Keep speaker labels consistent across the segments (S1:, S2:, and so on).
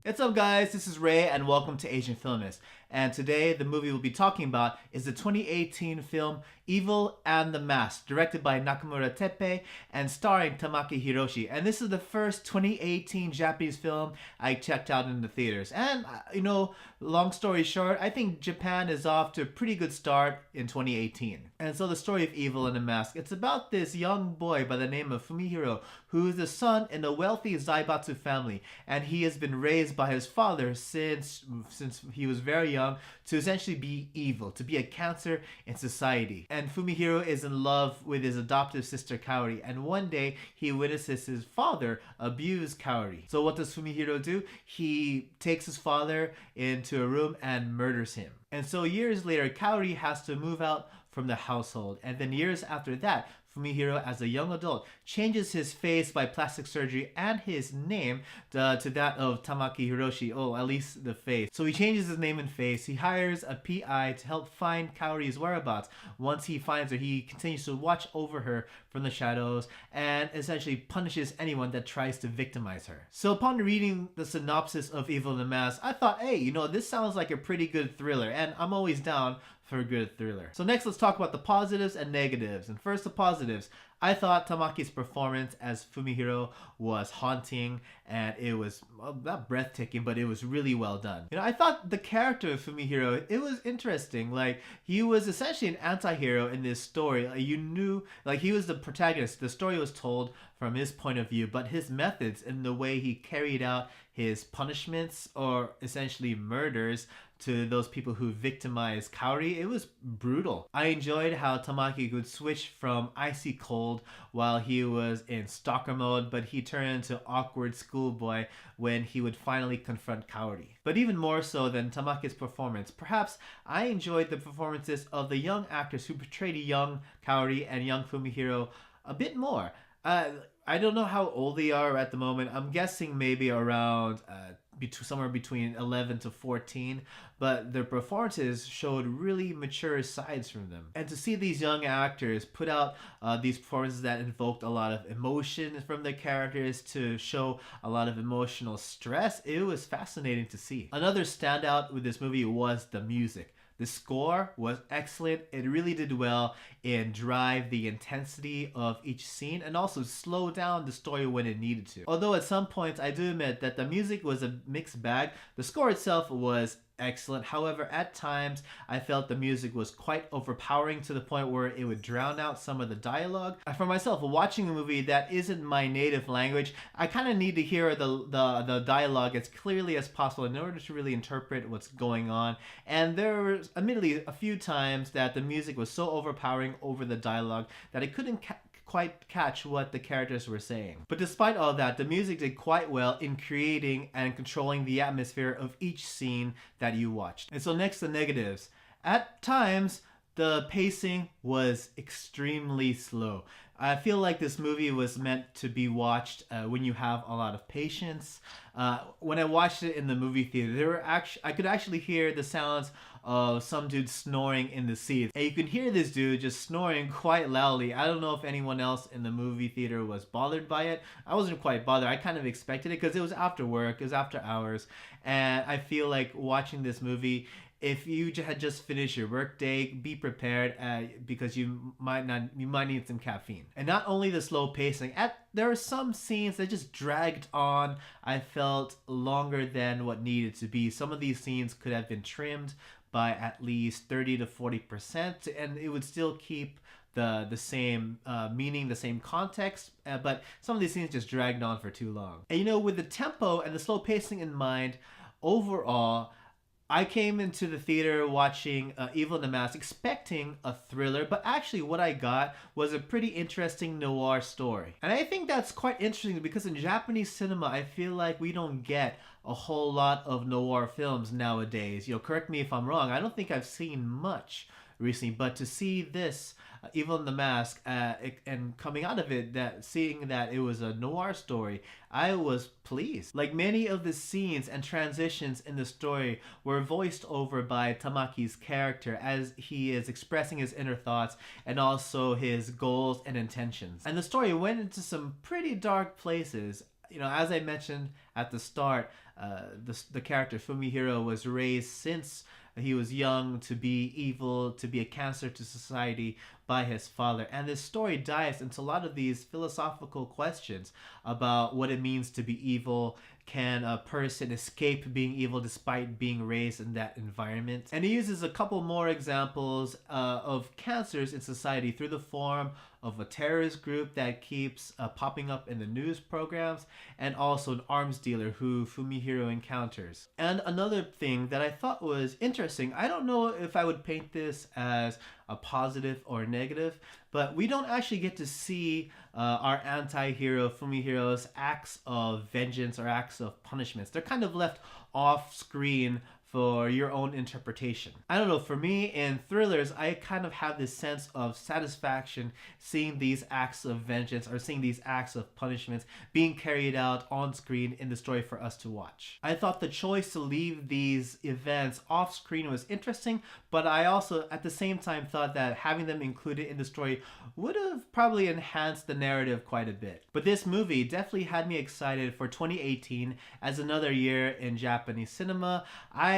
S1: What's up guys, this is Ray and welcome to Asian Filmist. And today the movie we'll be talking about is the 2018 film Evil and the Mask, directed by Nakamura Teppei and starring Tamaki Hiroshi. And this is the first 2018 Japanese film I checked out in the theaters. And long story short, I think Japan is off to a pretty good start in 2018. And so the story of Evil and the Mask, it's about this young boy by the name of Fumihiro, who is the son in a wealthy Zaibatsu family, and he has been raised by his father since he was very young to essentially be evil, to be a cancer in society. And Fumihiro is in love with his adoptive sister Kaori, and one day he witnesses his father abuse Kaori. So what does Fumihiro do? He takes his father into a room and murders him. And so years later, Kaori has to move out from the household, and then years after that, Fumihiro, as a young adult, changes his face by plastic surgery and his name to that of Tamaki Hiroshi, at least the face. So he changes his name and face. He hires a PI to help find Kaori's whereabouts. Once he finds her, he continues to watch over her from the shadows and essentially punishes anyone that tries to victimize her. So upon reading the synopsis of Evil and the Mask, I thought, hey, this sounds like a pretty good thriller, and I'm always down for a good thriller. So next, let's talk about the positives and negatives. And first, the positives. I thought Tamaki's performance as Fumihiro was haunting, and it was not breathtaking, but it was really well done. I thought the character of Fumihiro, it was interesting. Like, he was essentially an anti-hero in this story. You knew, like, he was the protagonist. The story was told from his point of view, but his methods and the way he carried out his punishments, or essentially murders, to those people who victimized Kaori, it was brutal. I enjoyed how Tamaki could switch from icy cold while he was in stalker mode, but he turned into awkward schoolboy when he would finally confront Kaori. But even more so than Tamaki's performance, perhaps I enjoyed the performances of the young actors who portrayed young Kaori and young Fumihiro a bit more. I don't know how old they are at the moment. I'm guessing maybe around somewhere between 11 to 14, but their performances showed really mature sides from them. And to see these young actors put out these performances that invoked a lot of emotion from their characters to show a lot of emotional stress, it was fascinating to see. Another standout with this movie was the music. The score was excellent. It really did well in drive the intensity of each scene and also slow down the story when it needed to. Although at some points I do admit that the music was a mixed bag, the score itself was excellent. However, at times I felt the music was quite overpowering to the point where it would drown out some of the dialogue. For myself, watching a movie that isn't my native language, I kind of need to hear the dialogue as clearly as possible in order to really interpret what's going on. And there was admittedly a few times that the music was so overpowering over the dialogue that I couldn't quite catch what the characters were saying. But despite all that, the music did quite well in creating and controlling the atmosphere of each scene that you watched. And so next, the negatives. At times, the pacing was extremely slow. I feel like this movie was meant to be watched when you have a lot of patience. When I watched it in the movie theater, I could actually hear the sounds of some dude snoring in the seats. And you could hear this dude just snoring quite loudly. I don't know if anyone else in the movie theater was bothered by it. I wasn't quite bothered. I kind of expected it because it was after work, it was after hours. And I feel like watching this movie, if you had just finished your workday, be prepared because you might need some caffeine. And not only the slow pacing, there are some scenes that just dragged on. I felt longer than what needed to be. Some of these scenes could have been trimmed by at least 30 to 40%, and it would still keep the same meaning, the same context, but some of these scenes just dragged on for too long. And with the tempo and the slow pacing in mind, overall, I came into the theater watching Evil and the Mask expecting a thriller, but actually what I got was a pretty interesting noir story. And I think that's quite interesting because in Japanese cinema, I feel like we don't get a whole lot of noir films nowadays. Correct me if I'm wrong, I don't think I've seen much recently, but to see this Evil and the Mask and coming out of it, seeing that it was a noir story, I was pleased. Like, many of the scenes and transitions in the story were voiced over by Tamaki's character as he is expressing his inner thoughts and also his goals and intentions. And the story went into some pretty dark places as I mentioned at the start, the character Fumihiro was raised since he was young to be evil, to be a cancer to society by his father. And this story dives into a lot of these philosophical questions about what it means to be evil. Can a person escape being evil despite being raised in that environment? And he uses a couple more examples of cancers in society through the form of a terrorist group that keeps popping up in the news programs, and also an arms dealer who Fumihiro encounters. And another thing that I thought was interesting, I don't know if I would paint this as a positive or negative, but we don't actually get to see our anti-hero Fumihiro's acts of vengeance or acts of punishments. They're kind of left off screen for your own interpretation. I don't know, for me in thrillers, I kind of have this sense of satisfaction seeing these acts of vengeance or seeing these acts of punishments being carried out on screen in the story for us to watch. I thought the choice to leave these events off screen was interesting, but I also at the same time thought that having them included in the story would have probably enhanced the narrative quite a bit. But this movie definitely had me excited for 2018 as another year in Japanese cinema.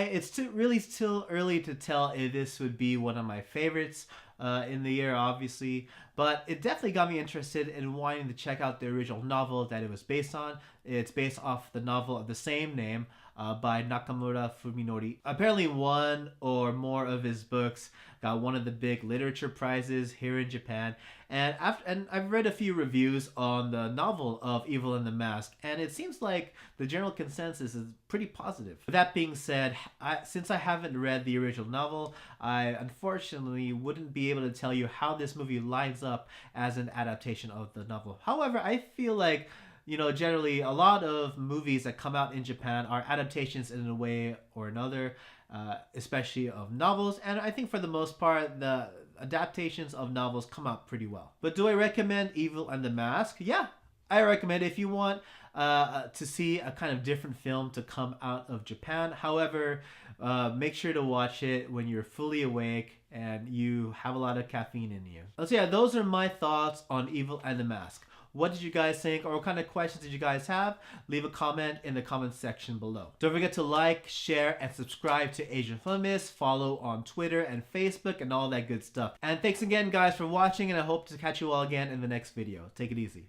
S1: It's really still early to tell if this would be one of my favorites in the year, obviously, but it definitely got me interested in wanting to check out the original novel that it was based on. It's based off the novel of the same name by Nakamura Fuminori. Apparently one or more of his books got one of the big literature prizes here in Japan. And I've read a few reviews on the novel of Evil and the Mask, and it seems like the general consensus is pretty positive. With that being said, since I haven't read the original novel, I unfortunately wouldn't be able to tell you how this movie lines up as an adaptation of the novel. However, I feel like generally a lot of movies that come out in Japan are adaptations in a way or another, especially of novels. And I think for the most part, the adaptations of novels come out pretty well. But do I recommend Evil and the Mask? Yeah, I recommend it if you want to see a kind of different film to come out of Japan. However, make sure to watch it when you're fully awake and you have a lot of caffeine in you. So yeah, those are my thoughts on Evil and the Mask. What did you guys think, or what kind of questions did you guys have? Leave a comment in the comment section below. Don't forget to like, share, and subscribe to Asian Filmist. Follow on Twitter and Facebook and all that good stuff. And thanks again, guys, for watching, and I hope to catch you all again in the next video. Take it easy.